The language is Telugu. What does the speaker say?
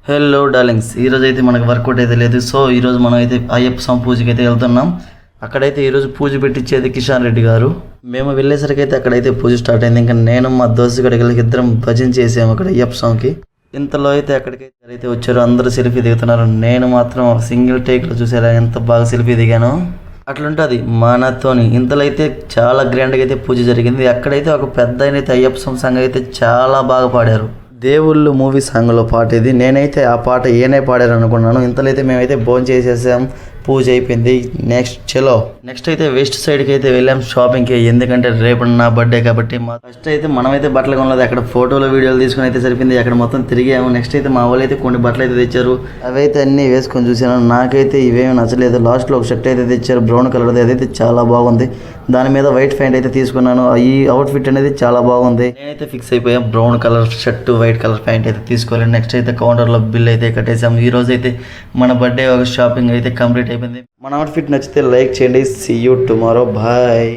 హలో డార్లింగ్స్, ఈరోజు అయితే మనకు వర్కౌట్ అయితే లేదు. సో ఈరోజు మనం అయితే అయ్యప్ప స్వామి పూజకి అయితే వెళ్తున్నాం. అక్కడైతే ఈరోజు పూజ పెట్టించేది కిషన్ రెడ్డి గారు. మేము వెళ్ళేసరికి అయితే అక్కడైతే పూజ స్టార్ట్ అయింది. ఇంకా నేను మా దోస్తు గడికి ఇద్దరం భజన చేసాము అక్కడ అయ్యప్ప స్వామికి. ఇంతలో అయితే అక్కడికైతే వచ్చారు, అందరూ సెల్ఫీ దిగుతున్నారు. నేను మాత్రం సింగిల్ టేక్లో చూసారా ఎంత బాగా సెల్ఫీ దిగాను. అట్లుంటుంది మనతోని. ఇంతలో అయితే చాలా గ్రాండ్గా అయితే పూజ జరిగింది. అక్కడైతే ఒక పెద్ద అయితే అయ్యప్ప స్వామి సంఘం అయితే చాలా బాగా పాడారు. దేవుళ్ళు మూవీ సాంగ్లో పాట ఇది. నేనైతే ఆ పాట ఏనే పాడారు అనుకున్నాను. ఇంతలైతే మేమైతే భోజనం చేసేసాం, పూజ అయిపోయింది. నెక్స్ట్ అయితే వెస్ట్ సైడ్కి అయితే వెళ్ళాం షాపింగ్కి. ఎందుకంటే రేపు నా బర్త్డే కాబట్టి ఫస్ట్ అయితే మనమైతే బట్టలు కొనలేదు. అక్కడ ఫోటోలు వీడియోలు తీసుకుని అయితే సరిపోయింది. అక్కడ మొత్తం తిరిగాము. నెక్స్ట్ అయితే మా వాళ్ళు అయితే కొన్ని బట్టలు అయితే తెచ్చారు. అవైతే అన్నీ వేసుకొని చూసాను. నాకైతే ఇవేమీ నచ్చలేదు. లాస్ట్లో ఒక షర్ట్ అయితే తెచ్చారు బ్రౌన్ కలర్ది, అదైతే చాలా బాగుంది. దాని మీద వైట్ ప్యాంట్ అయితే తీసుకున్నాను. ఈ అవుట్ఫిట్ అనేది చాలా బాగుంది. నేనైతే ఫిక్స్ అయిపోయాం, brown colour shirt white colour pant అయితే తీసుకోవాలి. నెక్స్ట్ అయితే కౌంటర్లో బిల్ అయితే కట్టేసాం. ఈ రోజు అయితే మన బర్త్డే ఒక షాపింగ్ అయితే కంప్లీట్ అయిపోయింది. మన అవుట్ఫిట్ నచ్చితే లైక్ చేయండి. See you tomorrow, bye.